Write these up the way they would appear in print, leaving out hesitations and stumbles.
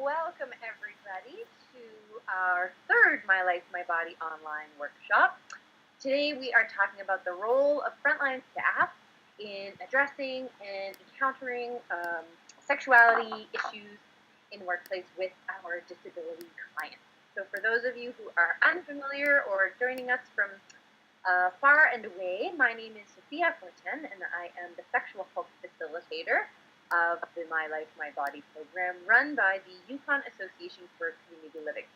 Welcome everybody to our third My Life, My Body online workshop. Today we are talking about the role of frontline staff in addressing and encountering sexuality issues in the workplace with our disability clients. So for those of you who are unfamiliar or joining us from far and away, my name is Sophia Forten and I am the sexual health facilitator of the My Life, My Body program run by the Yukon Association for Community Living.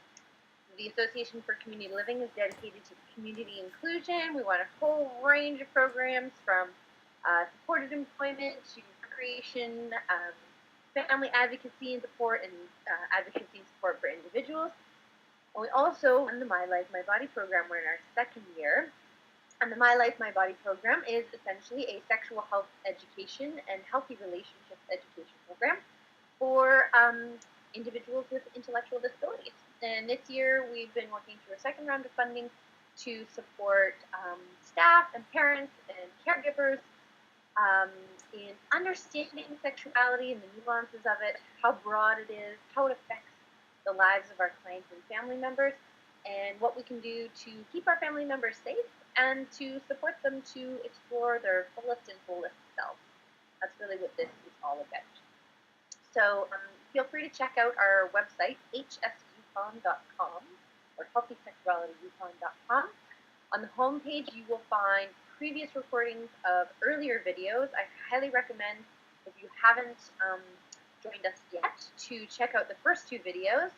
The Association for Community Living is dedicated to community inclusion. We want a whole range of programs from supported employment to recreation, family advocacy and support, and advocacy and support for individuals. And we also run the My Life, My Body program. We're in our second year. And the My Life, My Body program is essentially a sexual health education and healthy relationships education program for individuals with intellectual disabilities. And this year we've been working through a second round of funding to support staff and parents and caregivers in understanding sexuality and the nuances of it, how broad it is, how it affects the lives of our clients and family members, and what we can do to keep our family members safe and to support them to explore their fullest and fullest selves. That's really what this is all about. So feel free to check out our website, hsyukon.com, or healthysexualityyukon.com. On the homepage, you will find previous recordings of earlier videos. I highly recommend, if you haven't joined us yet, to check out the first two videos,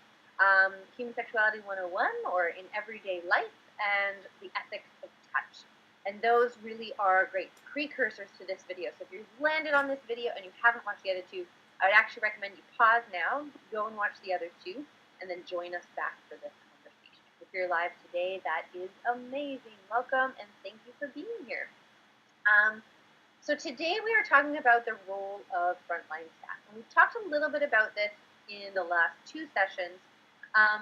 Human Sexuality 101, or In Everyday Life, and The Ethics of Touch. And those really are great precursors to this video. So if you've landed on this video and you haven't watched the other two, I would actually recommend you pause now, go and watch the other two, and then join us back for this conversation. If you're live today, that is amazing. Welcome, and thank you for being here. So today we are talking about the role of frontline staff. And we've talked a little bit about this in the last two sessions,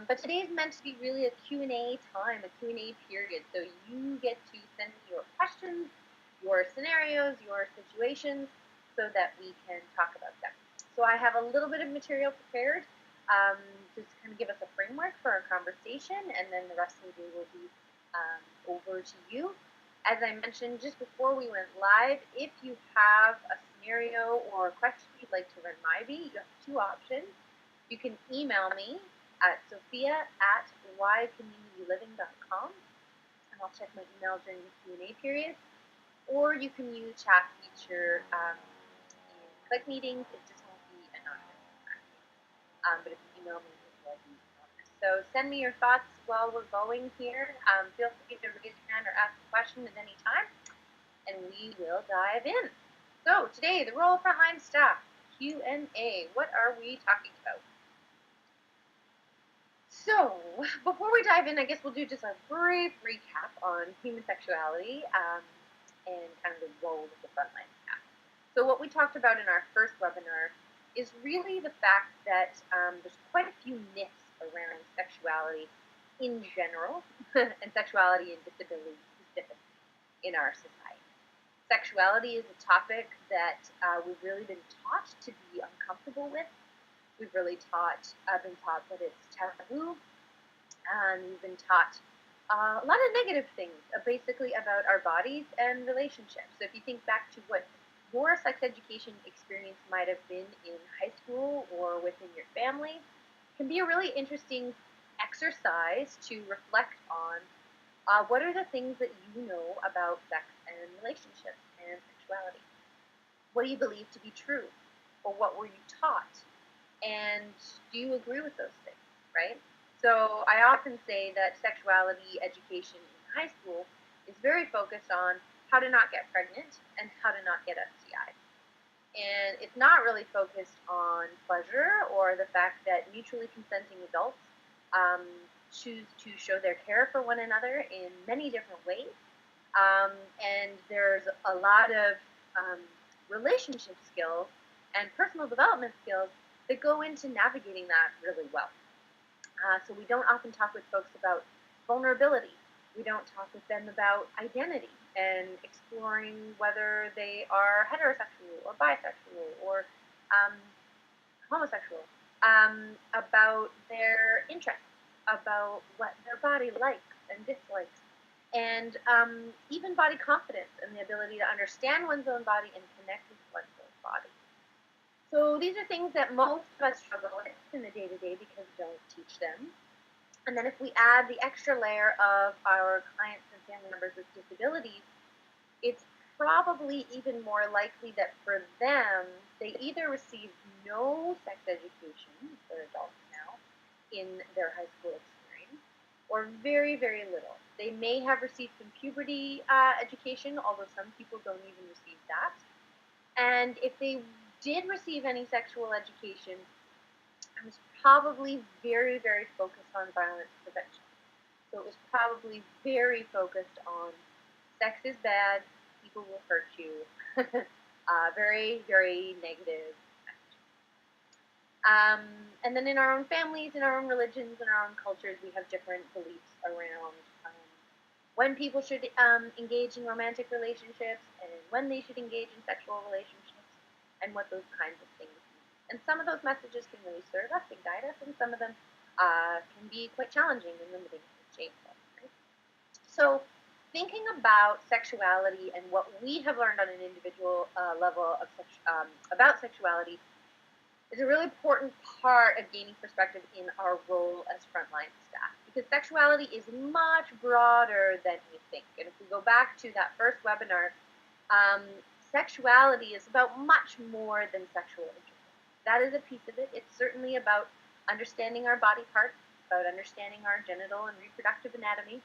but today is meant to be really a Q&A time, a Q&A period. So you get to send me your questions, your scenarios, your situations, so that we can talk about them. So I have a little bit of material prepared to kind of give us a framework for our conversation, and then the rest of the day will be over to you. As I mentioned just before we went live, if you have a scenario or a question you'd like to run by me, you have two options. You can email me at sophia@ycommunityliving.com, and I'll check my email during the Q&A period. Or you can use chat feature in Click Meetings. It just won't be anonymous. But if you email me, it will be anonymous. So send me your thoughts while we're going here. Feel free to raise your hand or ask a question at any time, and we will dive in. So today, the role of frontline staff, Q&A. What are we talking about? So, before we dive in, I guess we'll do just a brief recap on human sexuality and kind of the role of the frontline staff. So what we talked about in our first webinar is really the fact that there's quite a few myths around sexuality in general and sexuality and disability specifically in our society. Sexuality is a topic that we've really been taught to be uncomfortable with. We've really been taught that it's taboo, and we've been taught a lot of negative things, basically about our bodies and relationships. So if you think back to what your sex education experience might have been in high school or within your family, it can be a really interesting exercise to reflect on what are the things that you know about sex and relationships and sexuality. What do you believe to be true, or what were you taught? And do you agree with those things, right? So I often say that sexuality education in high school is very focused on how to not get pregnant and how to not get STIs. And it's not really focused on pleasure or the fact that mutually consenting adults choose to show their care for one another in many different ways. And there's a lot of relationship skills and personal development skills that go into navigating that really well. So we don't often talk with folks about vulnerability. We don't talk with them about identity and exploring whether they are heterosexual or bisexual or homosexual. about their interests, about what their body likes and dislikes, and even body confidence and the ability to understand one's own body and connect with one's own body. So these are things that most of us struggle with in the day-to-day because we don't teach them. And then if we add the extra layer of our clients and family members with disabilities, it's probably even more likely that for them, they either receive no sex education, they're adults now, in their high school experience, or very, very little. They may have received some puberty education, although some people don't even receive that. And if they did receive any sexual education, it was probably very, very focused on violence prevention. So it was probably very focused on sex is bad, people will hurt you. Very, very negative. And then in our own families, in our own religions, in our own cultures, we have different beliefs around when people should engage in romantic relationships and when they should engage in sexual relationships and what those kinds of things mean. And some of those messages can really serve us and guide us, and some of them can be quite challenging and limiting and shameful. Right? So thinking about sexuality and what we have learned on an individual level of about sexuality is a really important part of gaining perspective in our role as frontline staff, because sexuality is much broader than we think. And if we go back to that first webinar, sexuality is about much more than sexual intercourse. That is a piece of it. It's certainly about understanding our body parts, about understanding our genital and reproductive anatomy,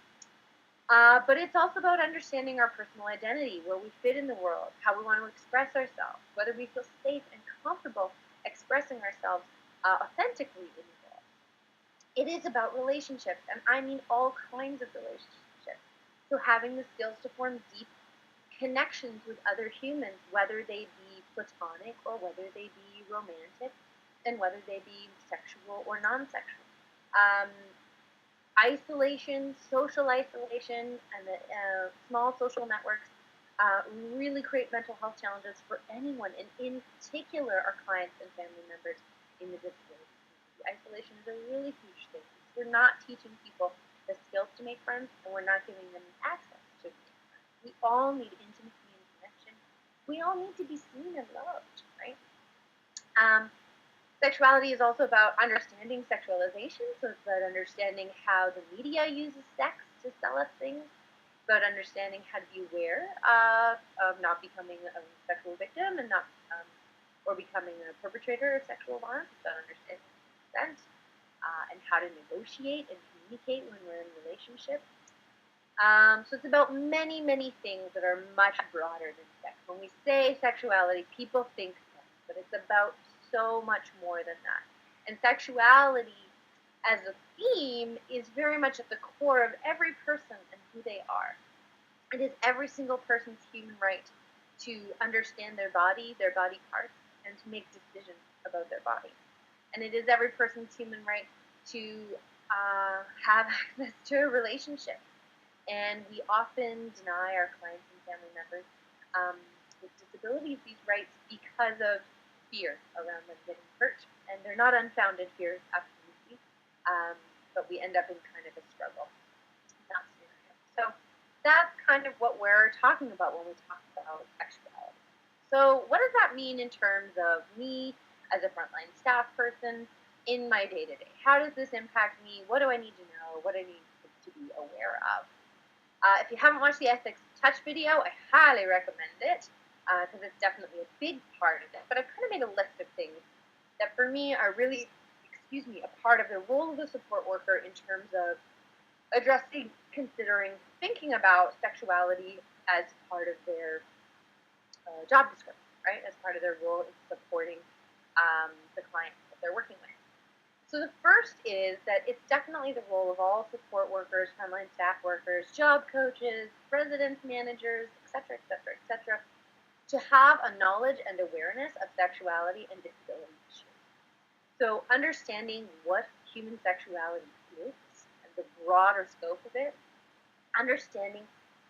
but it's also about understanding our personal identity, where we fit in the world, how we want to express ourselves, whether we feel safe and comfortable expressing ourselves authentically in the world. It is about relationships, and I mean all kinds of relationships. So having the skills to form deep connections with other humans, whether they be platonic or whether they be romantic, and whether they be sexual or non-sexual. Isolation, social isolation, and the small social networks really create mental health challenges for anyone, and in particular our clients and family members in the disability community. Isolation is a really huge thing. We're not teaching people the skills to make friends, and we're not giving them access to make friends. We all need intimacy and connection. We all need to be seen and loved, right? Sexuality is also about understanding sexualization, so it's about understanding how the media uses sex to sell us things. It's about understanding how to be aware of not becoming a sexual victim and not or becoming a perpetrator of sexual violence. It's about understanding consent and how to negotiate and communicate when we're in relationships. So it's about many, many things that are much broader than sex. When we say sexuality, people think sex, but it's about so much more than that. And sexuality as a theme is very much at the core of every person and who they are. It is every single person's human right to understand their body parts, and to make decisions about their body. And it is every person's human right to have access to a relationship. And we often deny our clients and family members with disabilities these rights because of fear around them getting hurt, and they're not unfounded fears, absolutely, but we end up in kind of a struggle in that scenario. So that's kind of what we're talking about when we talk about sexuality. So what does that mean in terms of me as a frontline staff person in my day-to-day? How does this impact me? What do I need to know? What do I need to be aware of? If you haven't watched the Ethics Touch video, I highly recommend it, because it's definitely a big part of it. But I've kind of made a list of things that for me are really, a part of the role of the support worker in terms of addressing, considering, thinking about sexuality as part of their job description, right? As part of their role in supporting the clients that they're working with. So the first is that it's definitely the role of all support workers, frontline staff workers, job coaches, residence managers, etc., etc., etc., to have a knowledge and awareness of sexuality and disability issues. So understanding what human sexuality is and the broader scope of it, understanding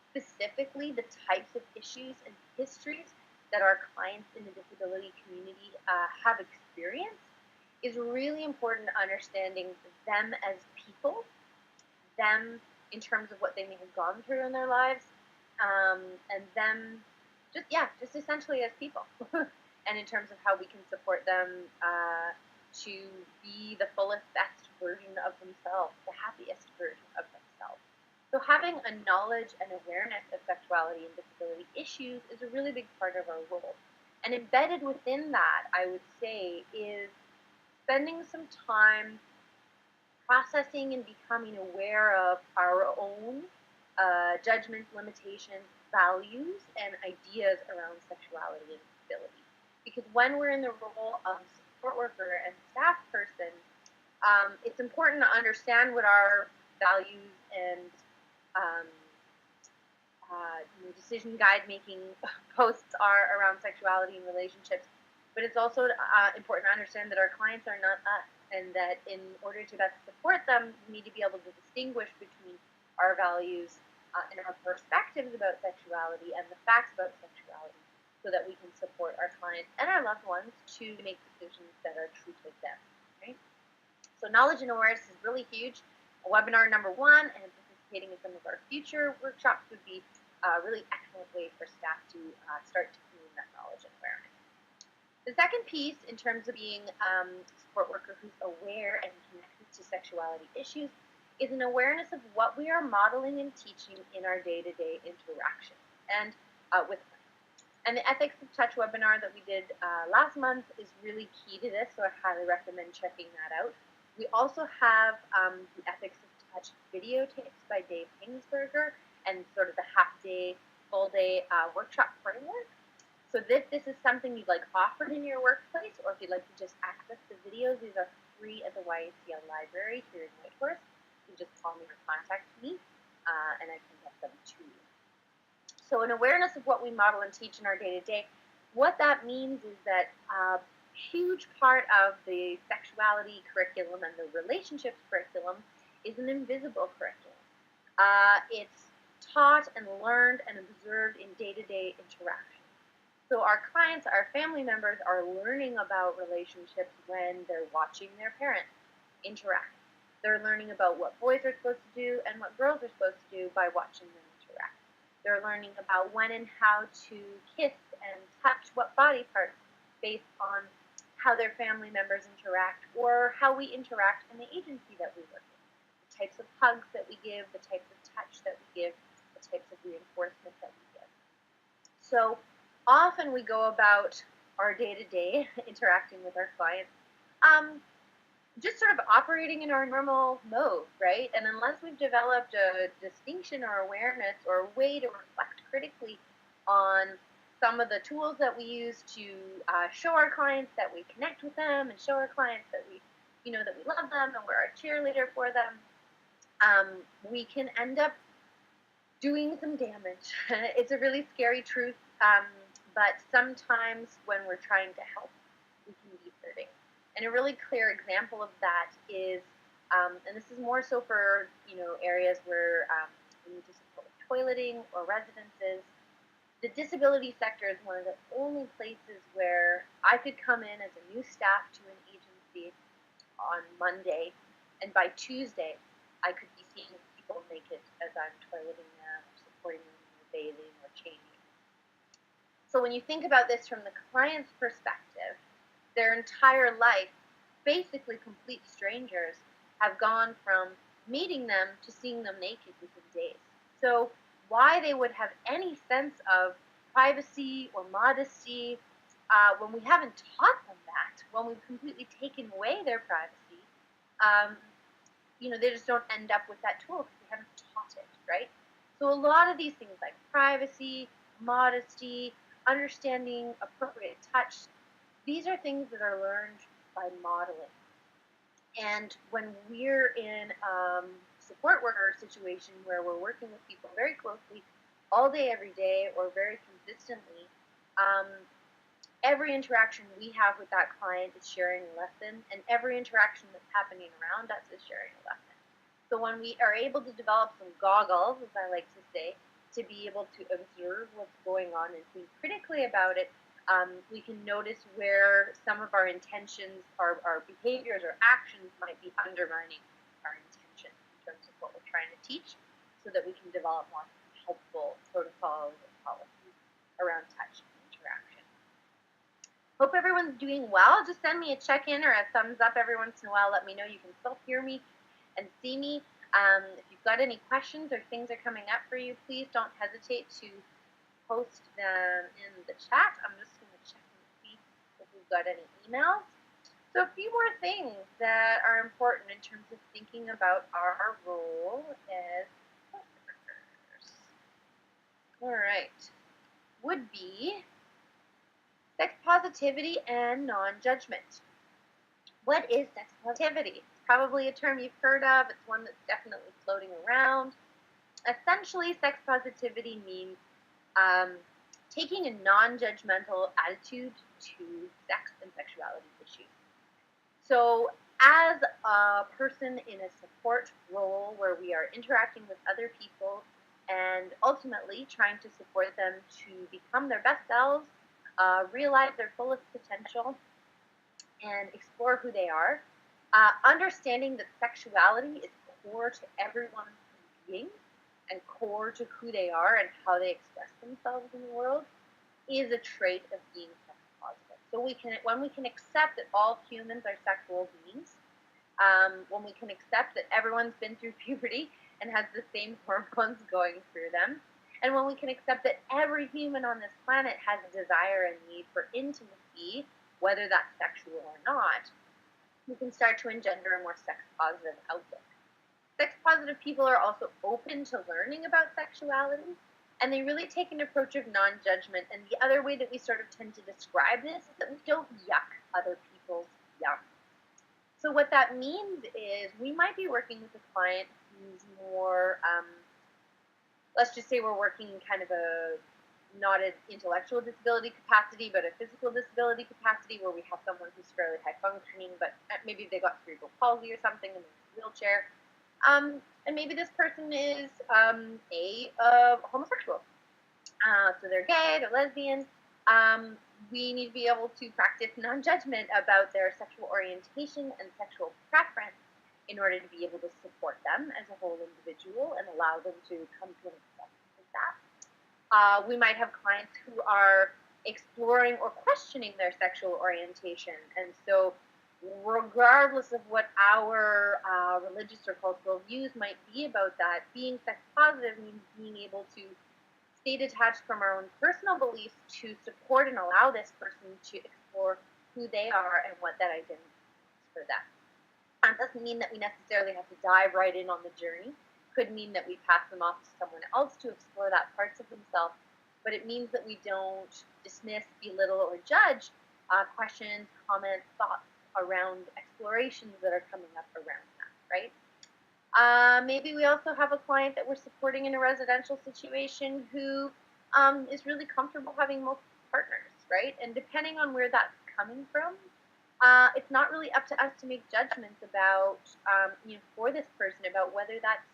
specifically the types of issues and histories that our clients in the disability community have experienced, is really important, understanding them as people, them in terms of what they may have gone through in their lives, and them just essentially as people, and in terms of how we can support them to be the fullest, best version of themselves, the happiest version of themselves. So having a knowledge and awareness of sexuality and disability issues is a really big part of our role. And embedded within that, I would say, is spending some time processing and becoming aware of our own judgments, limitations, values, and ideas around sexuality and disability. Because when we're in the role of support worker and staff person, it's important to understand what our values and um, decision guide making posts are around sexuality and relationships. But it's also important to understand that our clients are not us, and that in order to best support them, we need to be able to distinguish between our values and our perspectives about sexuality and the facts about sexuality, so that we can support our clients and our loved ones to make decisions that are true to them. Right? So knowledge and awareness is really huge. Webinar number 1 and participating in some of our future workshops would be a really excellent way for staff to start to gain that knowledge and awareness. The second piece, in terms of being a support worker who's aware and connected to sexuality issues, is an awareness of what we are modeling and teaching in our day-to-day interaction and with clients. And the Ethics of Touch webinar that we did last month is really key to this, so I highly recommend checking that out. We also have the Ethics of Touch videotapes by Dave Kingsberger and sort of the half-day, full-day workshop framework. So if this is something you'd like offered in your workplace, or if you'd like to just access the videos, these are free at the YACL library here in Whitehorse. You just call me or contact me, and I can get them to you. So an awareness of what we model and teach in our day-to-day, what that means is that a huge part of the sexuality curriculum and the relationships curriculum is an invisible curriculum. It's taught and learned and observed in day-to-day interaction. So our clients, our family members, are learning about relationships when they're watching their parents interact. They're learning about what boys are supposed to do and what girls are supposed to do by watching them interact. They're learning about when and how to kiss and touch what body parts based on how their family members interact, or how we interact in the agency that we work in. The types of hugs that we give, the types of touch that we give, the types of reinforcement that we give. So often we go about our day-to-day interacting with our clients just sort of operating in our normal mode, right? And unless we've developed a distinction or awareness or a way to reflect critically on some of the tools that we use to show our clients that we connect with them, and show our clients that we love them and we're a cheerleader for them, we can end up doing some damage. It's a really scary truth. But sometimes when we're trying to help, we can be hurting. And a really clear example of that is, and this is more so for areas where we need to support with toileting or residences. The disability sector is one of the only places where I could come in as a new staff to an agency on Monday, and by Tuesday, I could be seeing people naked as I'm toileting them, or supporting them in bathing or changing. So when you think about this from the client's perspective, their entire life, basically complete strangers, have gone from meeting them to seeing them naked within days. So why they would have any sense of privacy or modesty when we haven't taught them that, when we've completely taken away their privacy, they just don't end up with that tool because we haven't taught it, right? So a lot of these things like privacy, modesty, understanding appropriate touch, these are things that are learned by modeling. And when we're in a support worker situation where we're working with people very closely all day, every day, or very consistently, every interaction we have with that client is sharing a lesson, and every interaction that's happening around us is sharing a lesson. So when we are able to develop some goggles, as I like to say, to be able to observe what's going on and think critically about it, We can notice where some of our intentions, our behaviors, or actions might be undermining our intention in terms of what we're trying to teach, so that we can develop more helpful protocols and policies around touch and interaction. Hope everyone's doing well. Just send me a check-in or a thumbs up every once in a while. Let me know you can still hear me and see me. If you've got any questions or things are coming up for you, please don't hesitate to post them in the chat. I'm just going to check and see if we've got any emails. So a few more things that are important in terms of thinking about our role as workers. All right. Would be sex positivity and non-judgment. What is sex positivity? It's probably a term you've heard of. It's one that's definitely floating around. Essentially, sex positivity means taking a non-judgmental attitude to sex and sexuality issues. So as a person in a support role where we are interacting with other people and ultimately trying to support them to become their best selves, realize their fullest potential, and explore who they are, understanding that sexuality is core to everyone's being and core to who they are and how they express themselves in the world is a trait of being sex positive. So when we can accept that all humans are sexual beings, when we can accept that everyone's been through puberty and has the same hormones going through them, and when we can accept that every human on this planet has a desire and need for intimacy, whether that's sexual or not, we can start to engender a more sex-positive outlook. Sex-positive people are also open to learning about sexuality, and they really take an approach of non-judgment. And the other way that we sort of tend to describe this is that we don't yuck other people's yum. So what that means is we might be working with a client who's more, let's just say we're working in kind of a not an intellectual disability capacity, but a physical disability capacity where we have someone who's fairly high functioning, but maybe they got cerebral palsy or something and they're in a wheelchair. And maybe this person is homosexual. So they're gay, they're lesbian. We need to be able to practice non-judgment about their sexual orientation and sexual preference in order to be able to support them as a whole individual and allow them to come to an acceptance of that. We might have clients who are exploring or questioning their sexual orientation, and so regardless of what our religious or cultural views might be about that, being sex positive means being able to stay detached from our own personal beliefs to support and allow this person to explore who they are and what that identity is for them. It doesn't mean that we necessarily have to dive right in on the journey. Could mean that we pass them off to someone else to explore that parts of themselves, but it means that we don't dismiss, belittle, or judge questions, comments, thoughts around explorations that are coming up around that, right? Maybe we also have a client that we're supporting in a residential situation who is really comfortable having multiple partners, right? And depending on where that's coming from, it's not really up to us to make judgments about, for this person about whether that's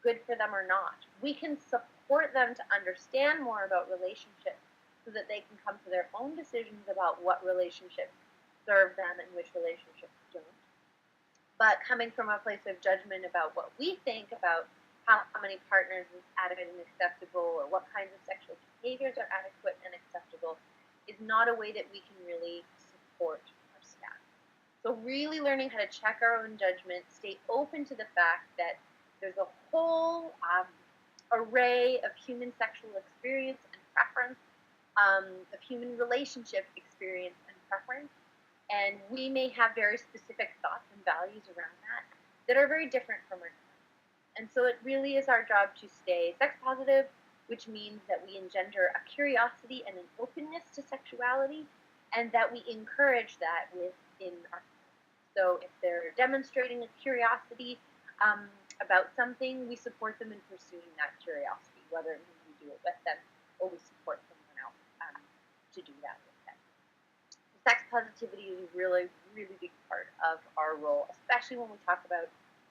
good for them or not. We can support them to understand more about relationships so that they can come to their own decisions about what relationships serve them and which relationships don't. But coming from a place of judgment about what we think about how many partners is adequate and acceptable or what kinds of sexual behaviors are adequate and acceptable is not a way that we can really support our staff. So really learning how to check our own judgment, stay open to the fact that there's a whole array of human sexual experience and preference, of human relationship experience and preference, and we may have very specific thoughts and values around that are very different from our clients. And so it really is our job to stay sex positive, which means that we engender a curiosity and an openness to sexuality, and that we encourage that within our. So if they're demonstrating a curiosity about something, we support them in pursuing that curiosity, whether we do it with them or we support someone else to do that with them. Sex positivity is a really, really big part of our role, especially when we talk about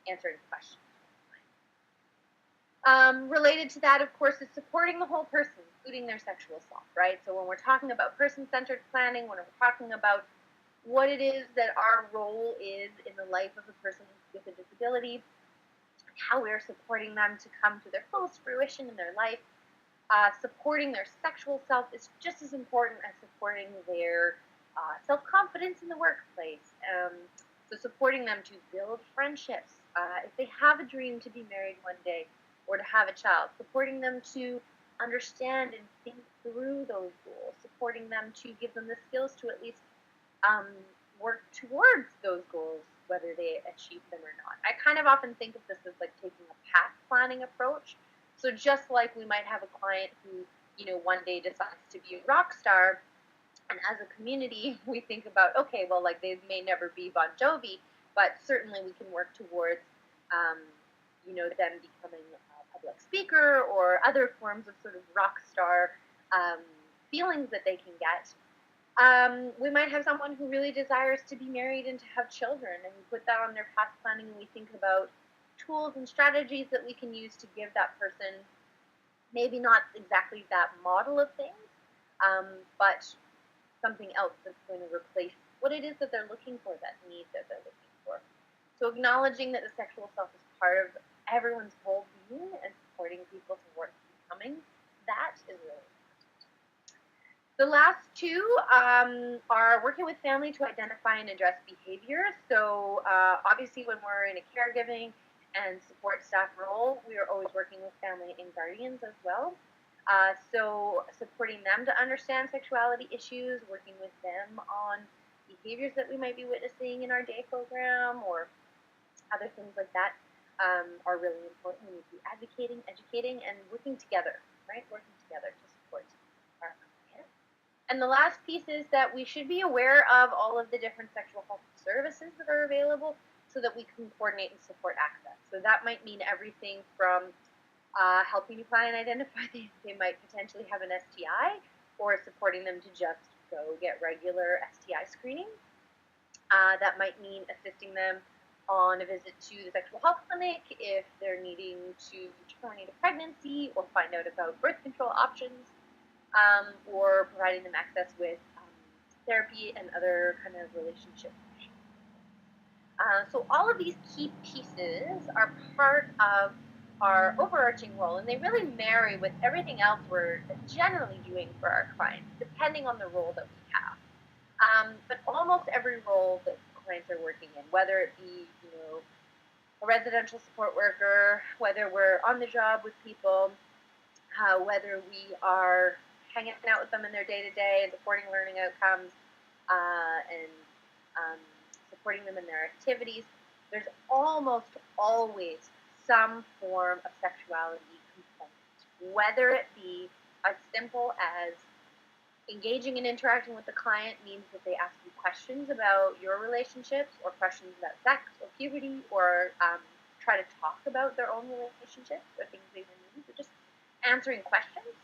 answering questions. Related to that, of course, is supporting the whole person, including their sexual self, right? So when we're talking about person-centered planning, when we're talking about what it is that our role is in the life of a person with a disability, how we're supporting them to come to their fullest fruition in their life, supporting their sexual self is just as important as supporting their self-confidence in the workplace. So supporting them to build friendships, if they have a dream to be married one day or to have a child, supporting them to understand and think through those goals, supporting them to give them the skills to at least um, work towards those goals, whether they achieve them or not. I kind of often think of this as like taking a path planning approach. So just like we might have a client who, one day decides to be a rock star, and as a community, we think about, okay, well, like they may never be Bon Jovi, but certainly we can work towards, um, them becoming a public speaker or other forms of sort of rock star feelings that they can get. We might have someone who really desires to be married and to have children, and we put that on their path planning, and we think about tools and strategies that we can use to give that person maybe not exactly that model of things, but something else that's going to replace what it is that they're looking for, that need that they're looking for. So acknowledging that the sexual self is part of everyone's whole being and supporting people towards becoming that is really important. The last two are working with family to identify and address behaviors. So obviously when we're in a caregiving and support staff role, we are always working with family and guardians as well. So supporting them to understand sexuality issues, working with them on behaviors that we might be witnessing in our day program or other things like that are really important. We need to be advocating, educating, and working together, right? Working together to support our clients. And the last piece is that we should be aware of all of the different sexual health services that are available so that we can coordinate and support access. So that might mean everything from helping you plan and identify they might potentially have an STI, or supporting them to just go get regular STI screening. That might mean assisting them on a visit to the sexual health clinic if they're needing to terminate a pregnancy or find out about birth control options, or providing them access with therapy and other kind of relationship. So all of these key pieces are part of our overarching role, and they really marry with everything else we're generally doing for our clients, depending on the role that we have. But almost every role that clients are working in, whether it be, a residential support worker, whether we're on the job with people, whether we are hanging out with them in their day-to-day and supporting learning outcomes, and supporting them in their activities, there's almost always some form of sexuality component, whether it be as simple as engaging and interacting with the client means that they ask you questions about your relationships or questions about sex or puberty, or try to talk about their own relationships or things they need, or just answering questions.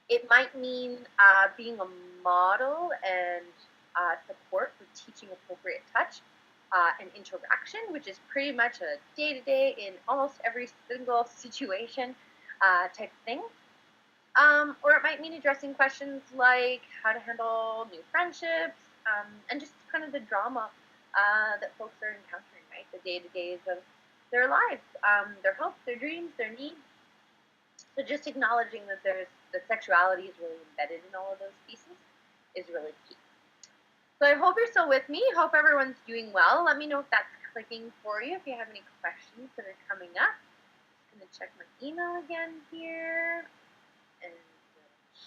It might mean being a model and support for teaching appropriate touch and interaction, which is pretty much a day-to-day in almost every single situation type thing. Or it might mean addressing questions like how to handle new friendships, and just kind of the drama that folks are encountering, right? The day-to-days of their lives, their hopes, their dreams, their needs. So just acknowledging that that sexuality is really embedded in all of those pieces is really key. So I hope you're still with me. Hope everyone's doing well. Let me know if that's clicking for you, if you have any questions that are coming up. I'm going to check my email again here. And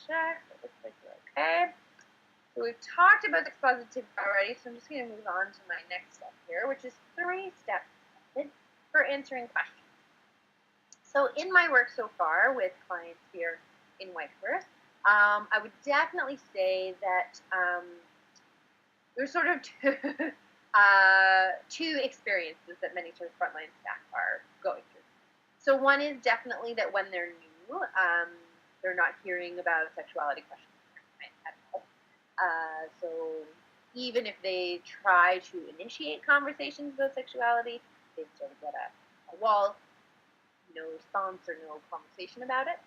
check. It looks like we're okay. So we've talked about Sexpositivity already, so I'm just going to move on to my next step here, which is 3-step method for answering questions. So in my work so far with clients here in Whitehurst, I would definitely say that there's sort of two experiences that many sort of frontline staff are going through. So one is definitely that when they're new, they're not hearing about sexuality questions at all. So even if they try to initiate conversations about sexuality, they sort of get a wall. no response or no conversation about it.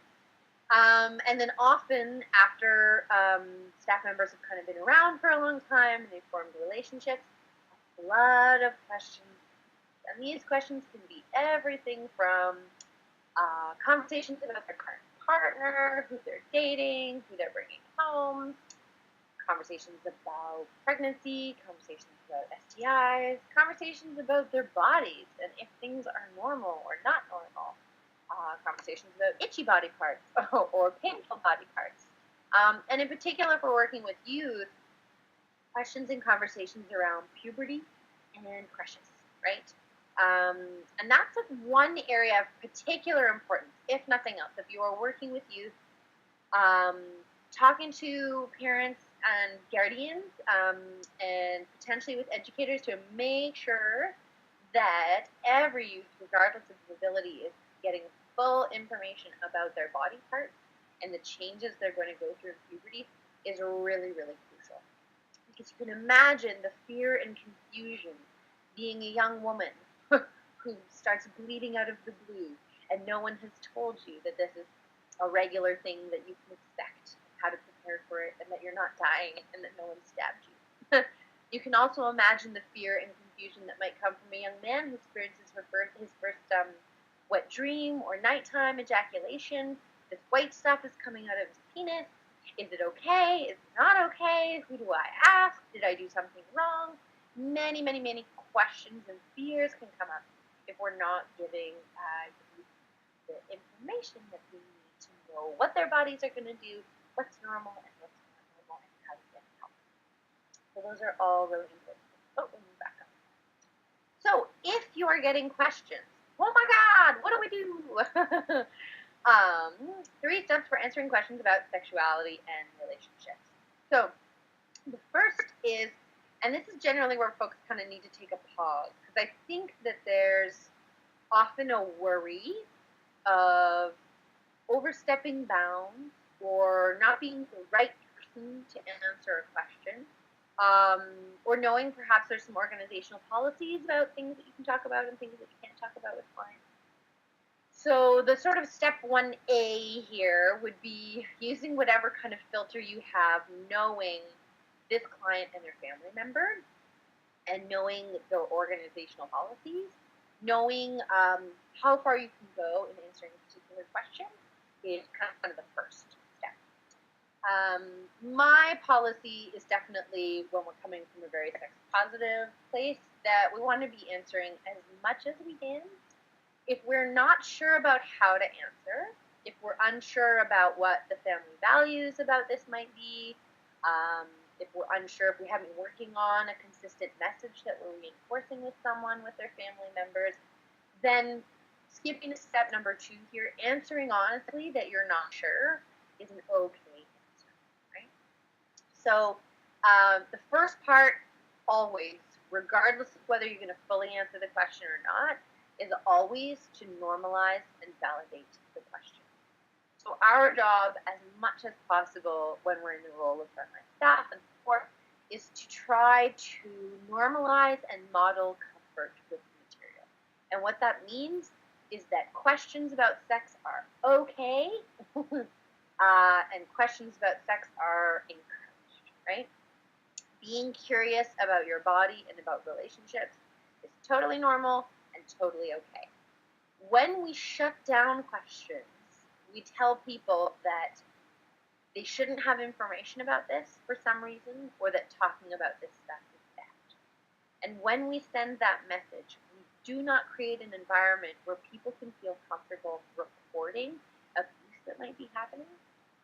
And then often after staff members have kind of been around for a long time and they've formed relationships, a lot of questions. And these questions can be everything from conversations about their current partner, who they're dating, who they're bringing home, conversations about pregnancy, conversations about STIs, conversations about their bodies and if things are normal or not normal, conversations about itchy body parts or painful body parts. And in particular, if we're working with youth, questions and conversations around puberty and crushes, right? And that's one area of particular importance, if nothing else. If you are working with youth, talking to parents and guardians, and potentially with educators to make sure that every youth, regardless of disability, is getting full information about their body parts and the changes they're going to go through in puberty is really, really crucial. Because you can imagine the fear and confusion being a young woman who starts bleeding out of the blue and no one has told you that this is a regular thing that you can expect, how to prepare for it, and that you're not dying and that no one stabbed you. You can also imagine the fear and confusion that might come from a young man who experiences his first wet dream or nighttime ejaculation. This white stuff is coming out of his penis. Is it okay? Is it not okay? Who do I ask? Did I do something wrong? Many, many, many questions and fears can come up if we're not giving the information that we need to know what their bodies are going to do, what's normal and what's not normal, and how to get help. So those are all really important. Oh, let me back up. So if you are getting questions, oh my God, what do we do? 3 steps for answering questions about sexuality and relationships. So the first is, and this is generally where folks kind of need to take a pause, because I think that there's often a worry of overstepping bounds or not being the right person to answer a question, or knowing perhaps there's some organizational policies about things that you can talk about and things that you can't talk about with clients. So the sort of step 1A here would be using whatever kind of filter you have, knowing this client and their family member, and knowing their organizational policies, knowing how far you can go in answering a particular question is kind of the first step. My policy is definitely, when we're coming from a very sex positive place, that we want to be answering as much as we can. If we're not sure about how to answer, if we're unsure about what the family values about this might be, if we're unsure, if we haven't been working on a consistent message that we're reinforcing with someone, with their family members, then skipping to step number 2 here, answering honestly that you're not sure is an okay answer, right? So the first part, always, regardless of whether you're going to fully answer the question or not, is always to normalize and validate the question. So our job, as much as possible when we're in the role of frontline staff and support, is to try to normalize and model comfort with the material. And what that means is that questions about sex are okay, and questions about sex are encouraged, right? Being curious about your body and about relationships is totally normal and totally okay. When we shut down questions, we tell people that they shouldn't have information about this for some reason, or that talking about this stuff is bad. And when we send that message, we do not create an environment where people can feel comfortable reporting abuse that might be happening,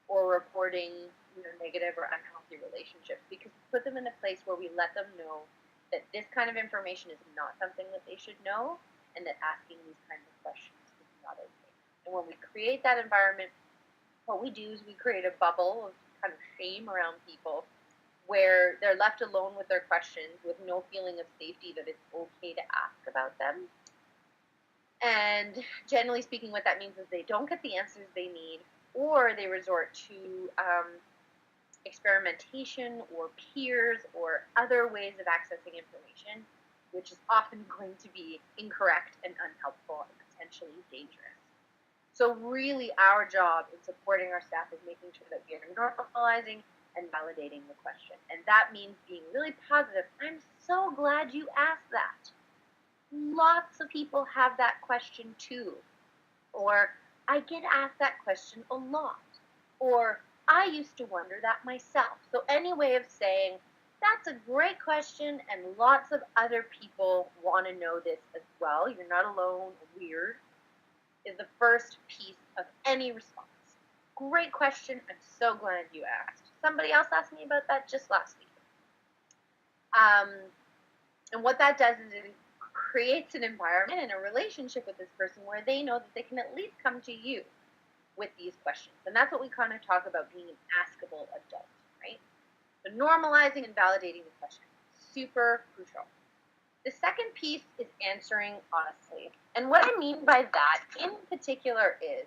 or reporting negative or unhealthy relationships, because we put them in a place where we let them know that this kind of information is not something that they should know, and that asking these kinds of questions is not okay. And when we create that environment, what we do is we create a bubble of kind of shame around people where they're left alone with their questions with no feeling of safety that it's okay to ask about them. And generally speaking, what that means is they don't get the answers they need, or they resort to experimentation or peers or other ways of accessing information, which is often going to be incorrect and unhelpful and potentially dangerous. So really our job in supporting our staff is making sure that we are normalizing and validating the question. And that means being really positive. I'm so glad you asked that. Lots of people have that question too. Or I get asked that question a lot. Or I used to wonder that myself. So any way of saying, that's a great question and lots of other people want to know this as well. You're not alone, weird, is the first piece of any response. Great question. I'm so glad you asked. Somebody else asked me about that just last week. And what that does is it creates an environment and a relationship with this person where they know that they can at least come to you with these questions. And that's what we kind of talk about being an askable adult, right? So normalizing and validating the question, super crucial. The second piece is answering honestly. And what I mean by that in particular is,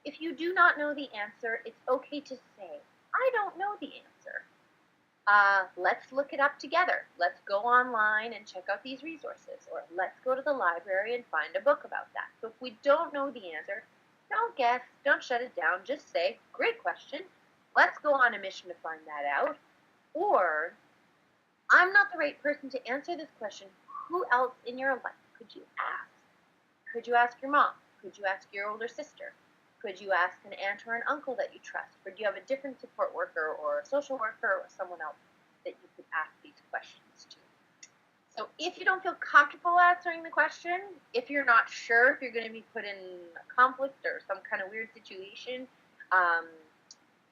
if you do not know the answer, it's okay to say, I don't know the answer. Let's look it up together. Let's go online and check out these resources. Or let's go to the library and find a book about that. So if we don't know the answer, don't guess, don't shut it down. Just say, great question. Let's go on a mission to find that out. Or, I'm not the right person to answer this question. Who else in your life could you ask? Could you ask your mom? Could you ask your older sister? Could you ask an aunt or an uncle that you trust? Or do you have a different support worker or a social worker or someone else that you could ask these questions to? So if you don't feel comfortable answering the question, if you're not sure if you're going to be put in a conflict or some kind of weird situation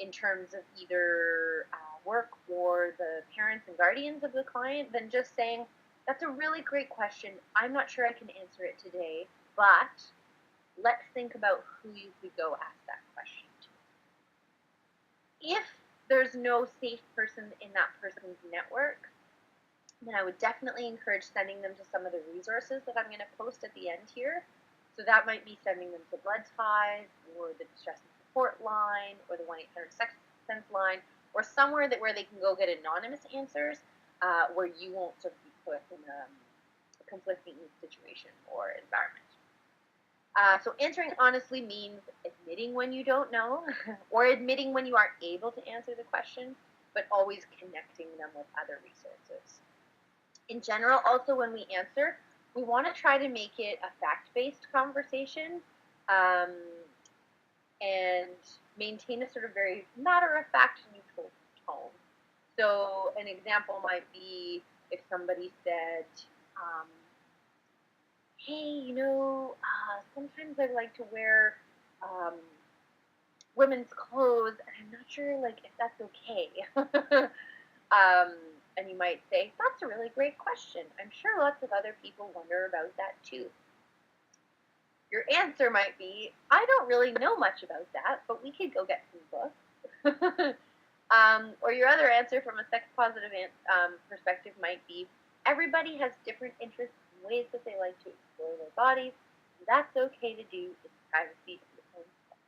in terms of either work or the parents and guardians of the client, then just saying, that's a really great question. I'm not sure I can answer it today, but let's think about who you could go ask that question to. If there's no safe person in that person's network, then I would definitely encourage sending them to some of the resources that I'm going to post at the end here. So that might be sending them to Blood Ties or the Distress and Support line or the 1-800-SEX Sense line or somewhere where they can go get anonymous answers where you won't sort of be put in a conflicting situation or environment. So answering honestly means admitting when you don't know or admitting when you aren't able to answer the question, but always connecting them with other resources. In general, also when we answer, we want to try to make it a fact-based conversation and maintain a sort of very matter-of-fact, neutral tone. So an example might be if somebody said, hey, sometimes I like to wear women's clothes, and I'm not sure, if that's okay. And you might say, that's a really great question. I'm sure lots of other people wonder about that too. Your answer might be, I don't really know much about that, but we could go get some books. Or your other answer from a sex-positive perspective might be, everybody has different interests and ways that they like to explore their bodies. And that's okay to do in privacy of your own home.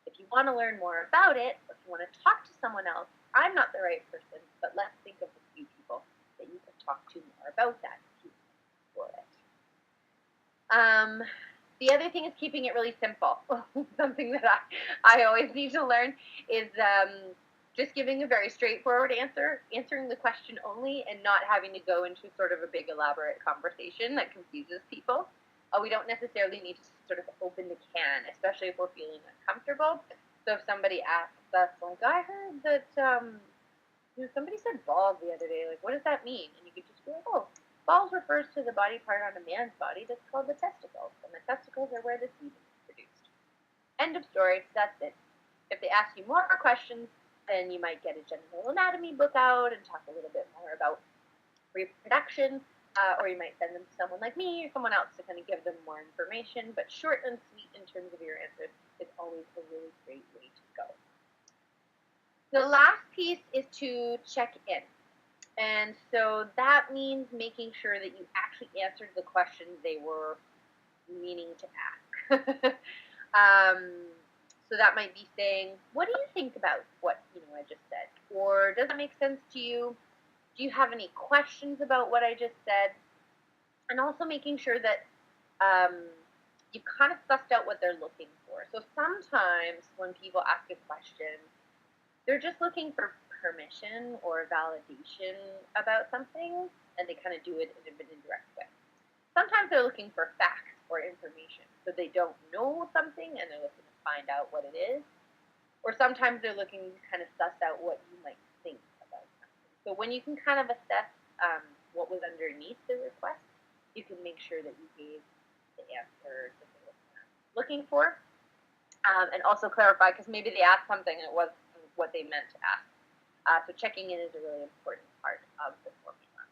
If you want to learn more about it, or if you want to talk to someone else, I'm not the right person, but let's think of a few people that you can talk to more about that if you explore it. The other thing is keeping it really simple. Something that I always need to learn is just giving a very straightforward answer, answering the question only, and not having to go into sort of a big elaborate conversation that confuses people. We don't necessarily need to sort of open the can, especially if we're feeling uncomfortable. So if somebody asks us, I heard that somebody said balls the other day, what does that mean? And you could just be like, balls refers to the body part on a man's body that's called the testicles, and the testicles are where the semen is produced. End of story. That's it. If they ask you more questions, then you might get a genital anatomy book out and talk a little bit more about reproduction, or you might send them to someone like me or someone else to kind of give them more information. But short and sweet in terms of your answers is always a really great way to go. The last piece is to check in. And so that means making sure that you actually answered the question they were meaning to ask. So that might be saying, what do you think about what I just said? Or does it make sense to you? Do you have any questions about what I just said? And also making sure that you've kind of sussed out what they're looking for. So sometimes when people ask a question, they're just looking for permission or validation about something, and they kind of do it in an indirect way. Sometimes they're looking for facts or information, so they don't know something and they're looking to find out what it is. Or sometimes they're looking to kind of suss out what you might think about something. So when you can kind of assess what was underneath the request, you can make sure that you gave the answer that they were looking for, and also clarify, because maybe they asked something and it wasn't what they meant to ask. So checking in is a really important part of the formula.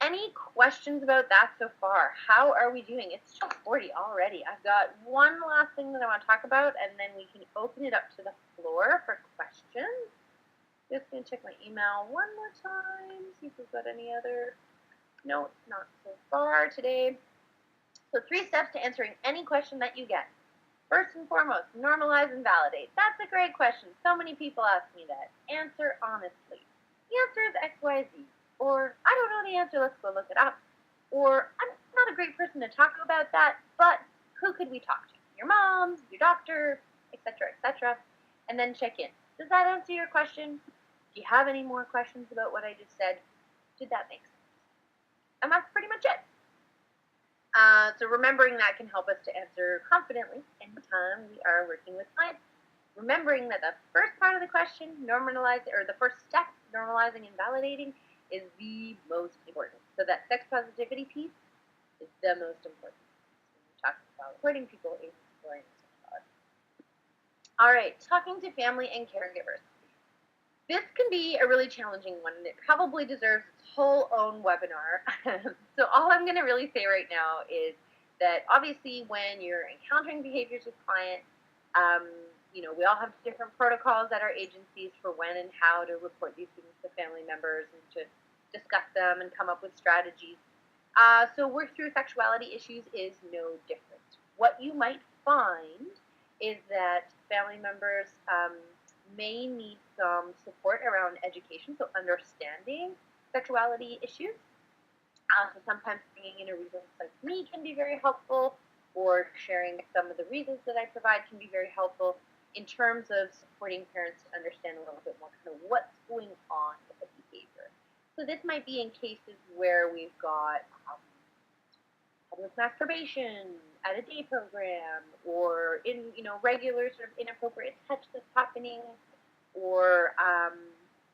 Any questions about that so far? How are we doing? It's 12:40 already. I've got one last thing that I want to talk about, and then we can open it up to the floor for questions. Just going to check my email one more time, see if we've got any other notes. Not so far today. So 3 steps to answering any question that you get. First and foremost, normalize and validate. That's a great question. So many people ask me that. Answer honestly. The answer is X, Y, Z. Or, I don't know the answer, let's go look it up. Or, I'm not a great person to talk about that, but who could we talk to? Your mom, your doctor, etc., etc. And then check in. Does that answer your question? Do you have any more questions about what I just said? Did that make sense? And that's pretty much it. So remembering that can help us to answer confidently anytime we are working with clients. Remembering that the first part of the question, the first step, normalizing and validating, is the most important. So that sex positivity piece is the most important when we're talking about supporting people in exploring sexuality. All right, talking to family and caregivers. This can be a really challenging one, and it probably deserves its whole own webinar. So all I'm going to really say right now is that obviously when you're encountering behaviors with clients, we all have different protocols at our agencies for when and how to report these things to family members and to discuss them and come up with strategies. So work through sexuality issues is no different. What you might find is that family members may need some support around education, so understanding sexuality issues. So sometimes bringing in a resource like me can be very helpful, or sharing some of the reasons that I provide can be very helpful in terms of supporting parents to understand a little bit more kind of what's going on with the behavior. So this might be in cases where we've got public masturbation at a day program, or in regular sort of inappropriate touch that's happening, or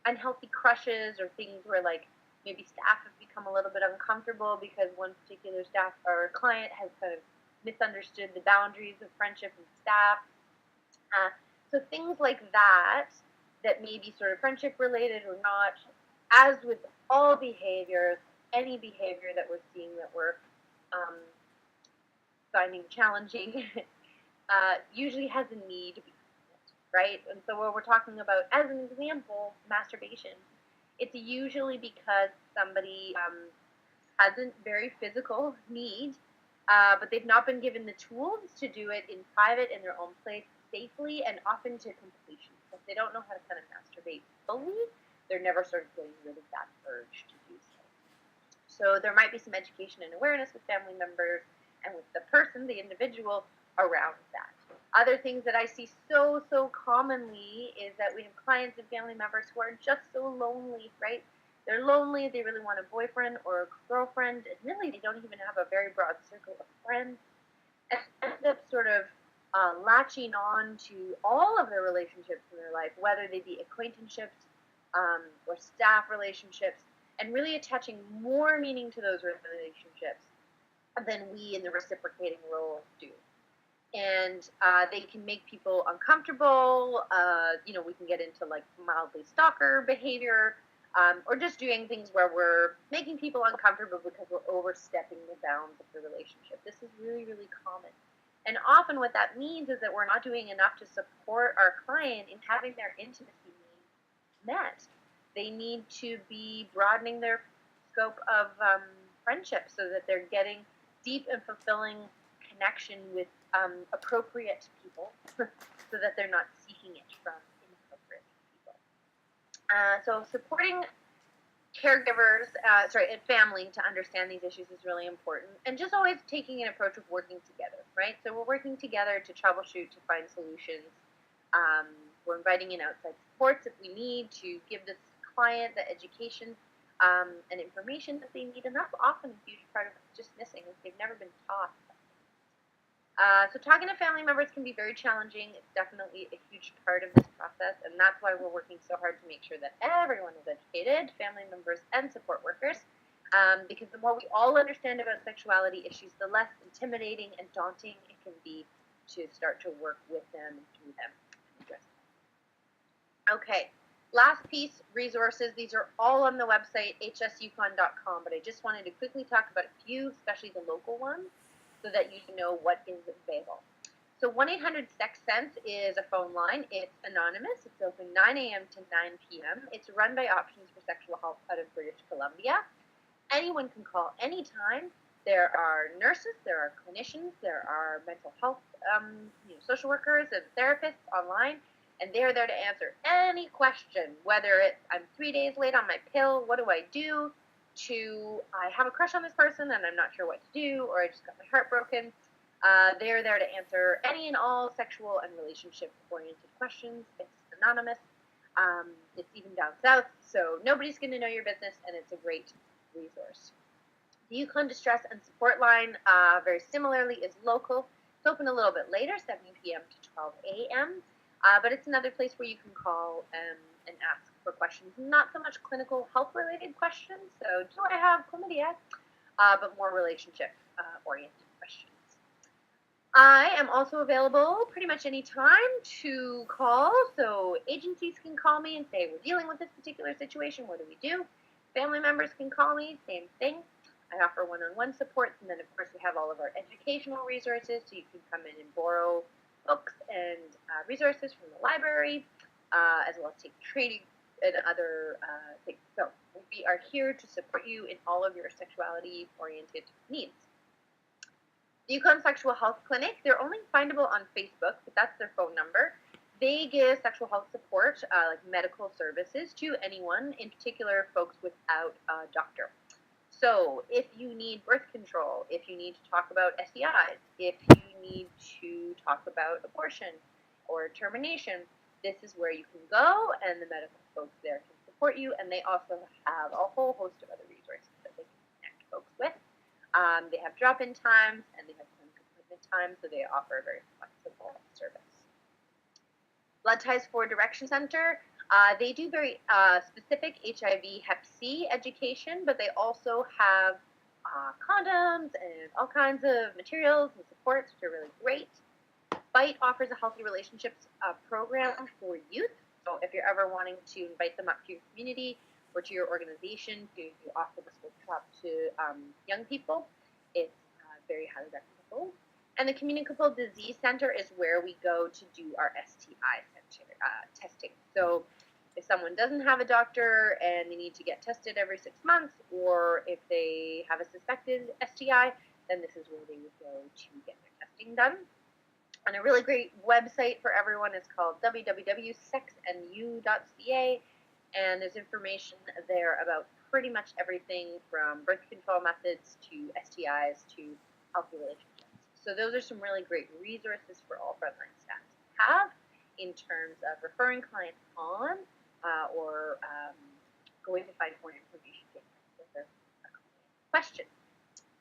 unhealthy crushes, or things where like maybe staff have become a little bit uncomfortable because one particular staff or client has kind of misunderstood the boundaries of friendship and staff. So things like that may be sort of friendship related or not. As with all behaviors, any behavior that we're seeing that we're finding challenging usually has a need to be met, right? And so what we're talking about, as an example, masturbation, it's usually because somebody has a very physical need, but they've not been given the tools to do it in private, in their own place, safely, and often to completion. So if they don't know how to kind of masturbate fully, they're never sort of getting rid of that urge to do so. So there might be some education and awareness with family members and with the person, the individual, around that. Other things that I see so commonly is that we have clients and family members who are just so lonely, right? They're lonely, they really want a boyfriend or a girlfriend, and really they don't even have a very broad circle of friends, and end up sort of latching on to all of their relationships in their life, whether they be acquaintanceships or staff relationships, and really attaching more meaning to those relationships than we in the reciprocating role do. And they can make people uncomfortable. We can get into like mildly stalker behavior, or just doing things where we're making people uncomfortable because we're overstepping the bounds of the relationship. This is really common. And often what that means is that we're not doing enough to support our client in having their intimacy needs met. They need to be broadening their scope of friendship so that they're getting deep and fulfilling connection with appropriate people so that they're not seeking it from inappropriate people. So supporting caregivers, and family to understand these issues is really important. And just always taking an approach of working together, right? So we're working together to troubleshoot, to find solutions. We're inviting in outside supports if we need to give this client the education and information that they need. And that's often a huge part of just missing is they've never been taught. So talking to family members can be very challenging. It's definitely a huge part of this process, and that's why we're working so hard to make sure that everyone is educated, family members and support workers, because the more we all understand about sexuality issues, the less intimidating and daunting it can be to start to work with them and through them and address them. Okay, last piece, resources. These are all on the website, hsyukon.com, but I just wanted to quickly talk about a few, especially the local ones, so that you know what is available. So 1-800-SEX-SENSE is a phone line. It's anonymous. It's open 9 a.m. to 9 p.m. It's run by Options for Sexual Health out of British Columbia. Anyone can call anytime. There are nurses, there are clinicians, there are mental health social workers and therapists online, and they're there to answer any question, whether it's I'm 3 days late on my pill, what do I do, to I have a crush on this person and I'm not sure what to do, or I just got my heart broken. They're there to answer any and all sexual and relationship-oriented questions. It's anonymous. It's even down south, so nobody's going to know your business, and it's a great resource. The Yukon Distress and Support Line, very similarly, is local. It's open a little bit later, 7 p.m. to 12 a.m., but it's another place where you can call and ask for questions. Not so much clinical health-related questions, so do I have chlamydia, but more relationship-oriented questions. I am also available pretty much any time to call, so agencies can call me and say, we're dealing with this particular situation, what do we do? Family members can call me, same thing. I offer one-on-one support, and then of course we have all of our educational resources, so you can come in and borrow books and resources from the library, as well as take training and other things. So we are here to support you in all of your sexuality-oriented needs. The Yukon Sexual Health Clinic, they're only findable on Facebook, but that's their phone number. They give sexual health support, like medical services, to anyone, in particular folks without a doctor. So if you need birth control, if you need to talk about STIs, if you need to talk about abortion or termination, this is where you can go, and the medical folks there can support you, and they also have a whole host of other resources that they can connect folks with. They have drop-in times, and they have clinic appointment times, so they offer a very flexible service. Blood Ties for Direction Center, they do very specific HIV Hep C education, but they also have condoms and all kinds of materials and supports, which are really great. BITE offers a healthy relationships program for youth, so if you're ever wanting to invite them up to your community or to your organization to offer this workshop to young people, it's very highly recommendable. And the Communicable Disease Center is where we go to do our STI testing. So if someone doesn't have a doctor and they need to get tested every 6 months, or if they have a suspected STI, then this is where they would go to get their testing done. And a really great website for everyone is called www.sexandyou.ca, and there's information there about pretty much everything from birth control methods to STIs to healthy relationships. So those are some really great resources for all frontline staff to have in terms of referring clients on or going to find more information with a question.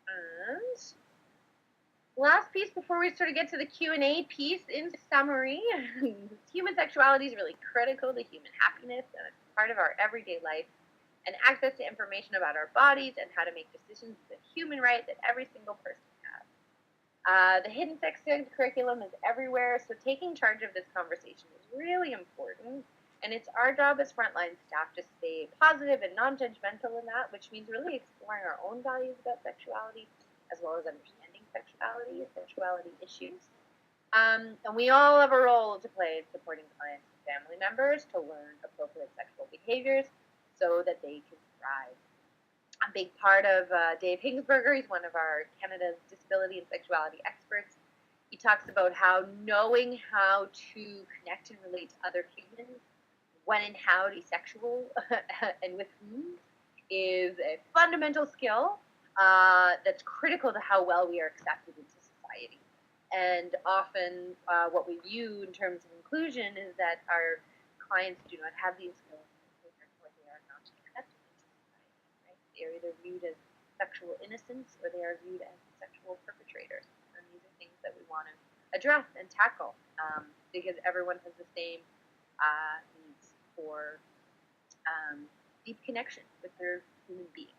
And last piece before we sort of get to the Q&A piece, in summary, human sexuality is really critical to human happiness, and it's part of our everyday life. And access to information about our bodies and how to make decisions is a human right that every single person has. The hidden sex ed curriculum is everywhere, so taking charge of this conversation is really important. And it's our job as frontline staff to stay positive and non-judgmental in that, which means really exploring our own values about sexuality, as well as understanding sexuality and sexuality issues. And we all have a role to play in supporting clients and family members to learn appropriate sexual behaviors so that they can thrive. A big part of Dave Hingsberger, he's one of our Canada's disability and sexuality experts. He talks about how knowing how to connect and relate to other humans, when and how to be sexual, and with whom, is a fundamental skill that's critical to how well we are accepted into society. And often what we view in terms of inclusion is that our clients do not have these skills, so therefore they are not accepted into society. Right? They are either viewed as sexual innocents or they are viewed as sexual perpetrators. And these are things that we want to address and tackle because everyone has the same needs for deep connection with their human beings.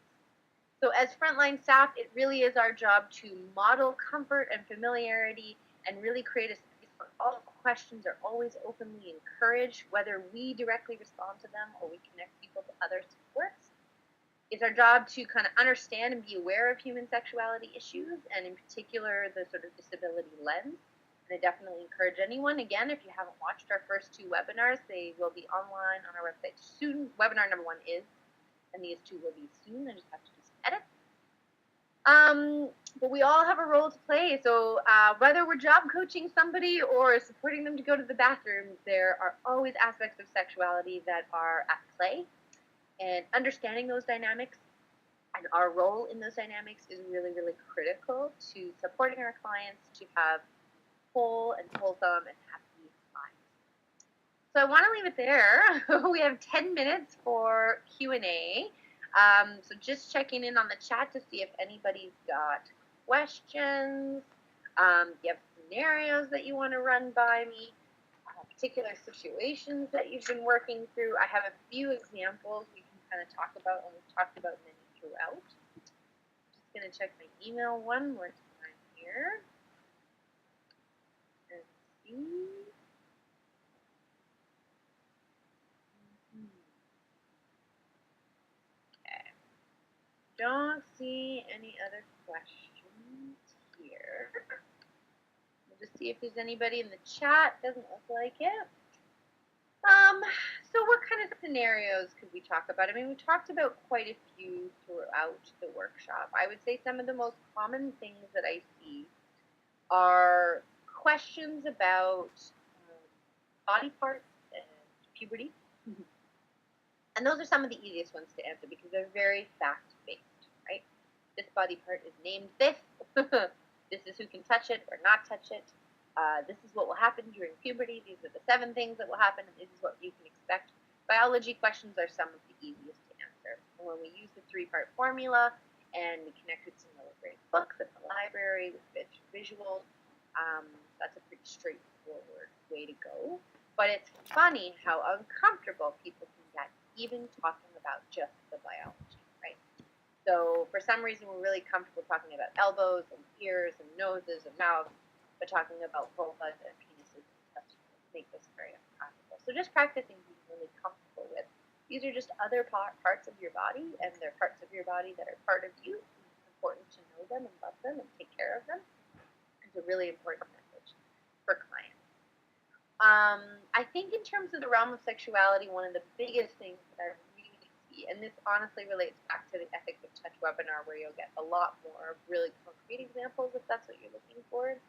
So as frontline staff, it really is our job to model comfort and familiarity and really create a space where all questions are always openly encouraged, whether we directly respond to them or we connect people to other supports. It's our job to kind of understand and be aware of human sexuality issues, and in particular, the sort of disability lens. And I definitely encourage anyone, again, if you haven't watched our first 2 webinars, they will be online on our website soon. Webinar number 1 is, and these 2 will be soon. I just have to do some edits. But we all have a role to play. So whether we're job coaching somebody or supporting them to go to the bathroom, there are always aspects of sexuality that are at play. And understanding those dynamics and our role in those dynamics is really, really critical to supporting our clients to have whole and wholesome and happy lives. So I want to leave it there. We have 10 minutes for Q&A. So just checking in on the chat to see if anybody's got questions. You have scenarios that you want to run by me, particular situations that you've been working through. I have a few examples we can kind of talk about, and we've talked about many throughout. Just going to check my email one more time here. And see. Don't see any other questions here. We'll just see if there's anybody in the chat. Doesn't look like it. So what kind of scenarios could we talk about? I mean, we talked about quite a few throughout the workshop. I would say some of the most common things that I see are questions about body parts and puberty. And those are some of the easiest ones to answer because they're very fact-based. This body part is named this. This is who can touch it or not touch it. This is what will happen during puberty. These are the 7 things that will happen, and this is what you can expect. Biology questions are some of the easiest to answer. And when we use the 3-part formula and we connect with some lower grade books at the library with visuals, that's a pretty straightforward way to go. But it's funny how uncomfortable people can get even talking about just the biology. So for some reason, we're really comfortable talking about elbows and ears and noses and mouths, but talking about vulvas and penises and stuff make this very uncomfortable. So just practicing being really comfortable with. These are just other parts of your body, and they're parts of your body that are part of you. It's important to know them and love them and take care of them. It's a really important message for clients. I think in terms of the realm of sexuality, one of the biggest things that I and this honestly relates back to the Ethics of Touch webinar where you'll get a lot more really concrete examples if that's what you're looking for,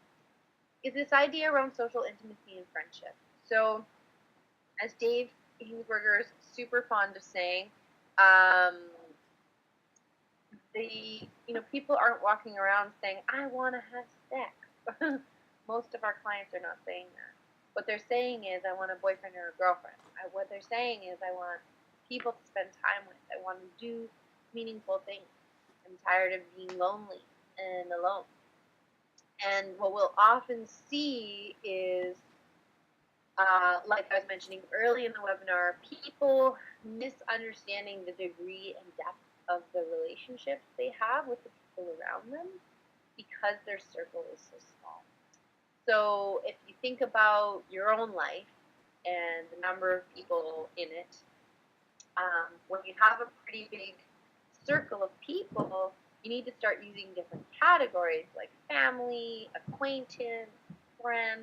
is this idea around social intimacy and friendship. So as Dave Hingsberger is super fond of saying, people aren't walking around saying, I want to have sex. Most of our clients are not saying that. What they're saying is, I want a boyfriend or a girlfriend. What they're saying is, I want people to spend time with. I want to do meaningful things. I'm tired of being lonely and alone. And what we'll often see is, like I was mentioning early in the webinar, people misunderstanding the degree and depth of the relationships they have with the people around them because their circle is so small. So if you think about your own life and the number of people in it, when you have a pretty big circle of people, you need to start using different categories like family, acquaintance, friend,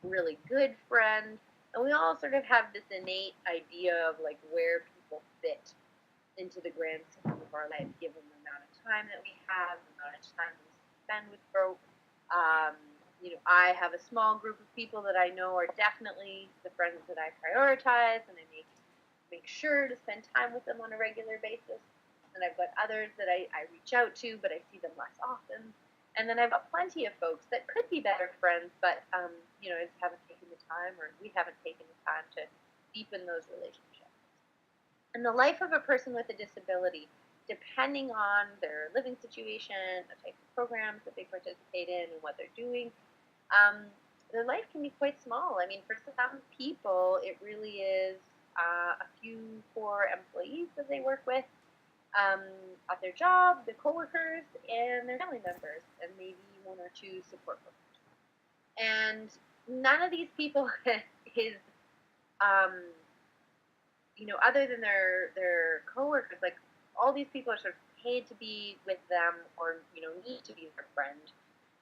really good friend. And we all sort of have this innate idea of like where people fit into the grand scheme of our life, given the amount of time that we have, the amount of time we spend with folk. I have a small group of people that I know are definitely the friends that I prioritize, and I make sure to spend time with them on a regular basis. and I've got others that I reach out to, but I see them less often. And then I've got plenty of folks that could be better friends, but just haven't taken the time, or we haven't taken the time to deepen those relationships. And the life of a person with a disability, depending on their living situation, the type of programs that they participate in, and what they're doing, their life can be quite small. I mean, for some people, it really is a few core employees that they work with at their job, their coworkers, and their family members, and maybe one or two support workers. And none of these people is, other than their coworkers, like all these people are sort of paid to be with them, or need to be their friend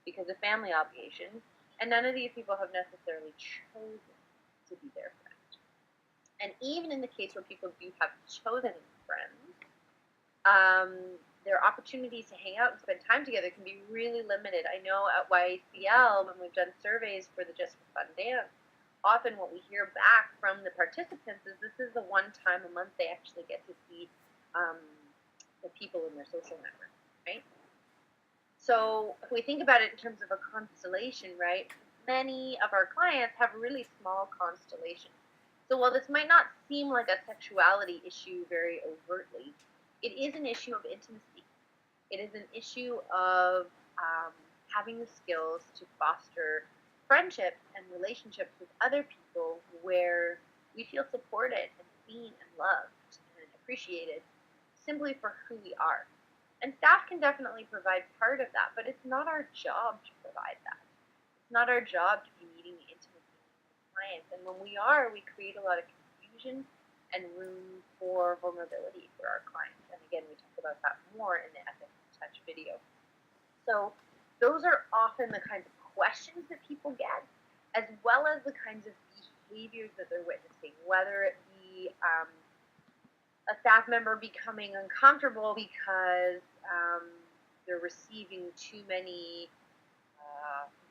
because of family obligations, and none of these people have necessarily chosen to be their friend. And even in the case where people do have chosen friends, their opportunities to hang out and spend time together can be really limited. I know at YACL, when we've done surveys for the Just for Fun dance, often what we hear back from the participants is this is the one time a month they actually get to see the people in their social network, right? So if we think about it in terms of a constellation, right, many of our clients have really small constellations. So while this might not seem like a sexuality issue very overtly, it is an issue of intimacy. It is an issue of having the skills to foster friendships and relationships with other people where we feel supported and seen and loved and appreciated simply for who we are. And staff can definitely provide part of that, but it's not our job to provide that. It's not our job to be meeting the intimacy of clients. And when we are, we create a lot of confusion and room for vulnerability for our clients. And again, we talk about that more in the Ethics in Touch video. So those are often the kinds of questions that people get, as well as the kinds of behaviors that they're witnessing, whether it be a staff member becoming uncomfortable because they're receiving too many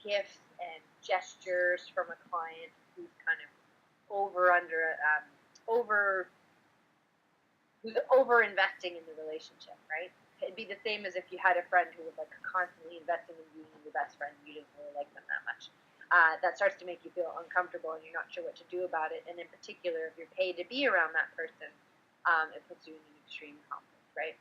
gifts and gestures from a client who's kind of over investing in the relationship, right? It'd be the same as if you had a friend who was like constantly investing in being your best friend. You didn't really like them that much. That starts to make you feel uncomfortable, and you're not sure what to do about it. And in particular, if you're paid to be around that person, it puts you in an extreme conflict, right?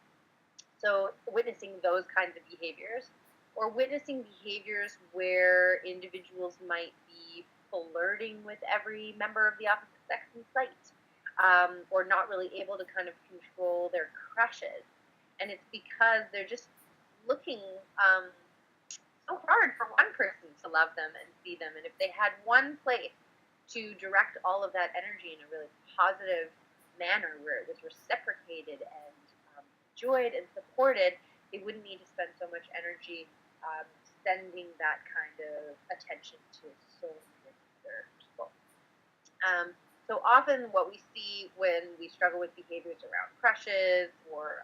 So witnessing those kinds of behaviors, or witnessing behaviors where individuals might be flirting with every member of the opposite sex in sight, or not really able to kind of control their crushes. And it's because they're just looking so hard for one person to love them and see them. And if they had one place to direct all of that energy in a really positive manner where it was reciprocated and enjoyed and supported, they wouldn't need to spend so much energy sending that kind of attention to so many other people. So often what we see when we struggle with behaviors around crushes or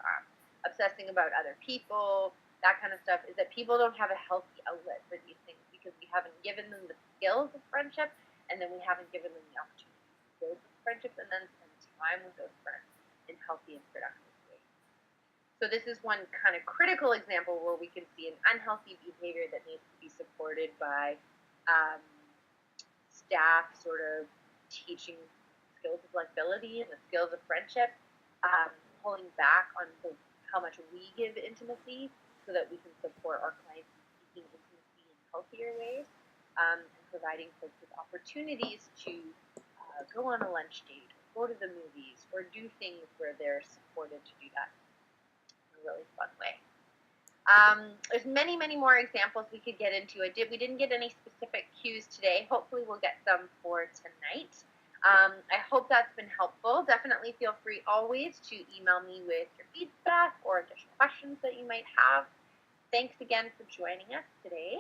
obsessing about other people, that kind of stuff, is that people don't have a healthy outlet for these things because we haven't given them the skills of friendship, and then we haven't given them the opportunity to build those friendships and then spend time with those friends in healthy and productive ways. So this is one kind of critical example where we can see an unhealthy behavior that needs to be supported by staff sort of teaching skills of likability and the skills of friendship, pulling back on how much we give intimacy so that we can support our clients in seeking intimacy in healthier ways, and providing folks with opportunities to go on a lunch date, or go to the movies, or do things where they're supported to do that in a really fun way. There's many, many more examples we could get into. We didn't get any specific cues today. Hopefully we'll get some for tonight. I hope that's been helpful. Definitely feel free always to email me with your feedback or additional questions that you might have. Thanks again for joining us today.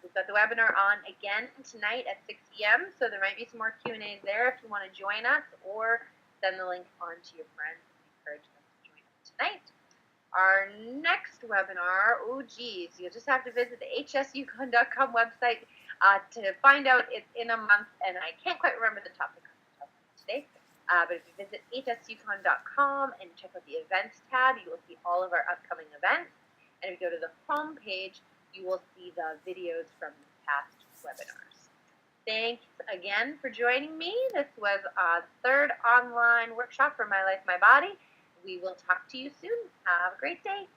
We've got the webinar on again tonight at 6 p.m., so there might be some more Q&As there if you want to join us, or send the link on to your friends and encourage them to join us tonight. Our next webinar, you'll just have to visit the hsucon.com website to find out. It's in a month, and I can't quite remember the topic today. But if you visit hsucon.com and check out the events tab, you will see all of our upcoming events. And if you go to the home page, you will see the videos from past webinars. Thanks again for joining me. This was our third online workshop for My Life, My Body. We will talk to you soon. Have a great day.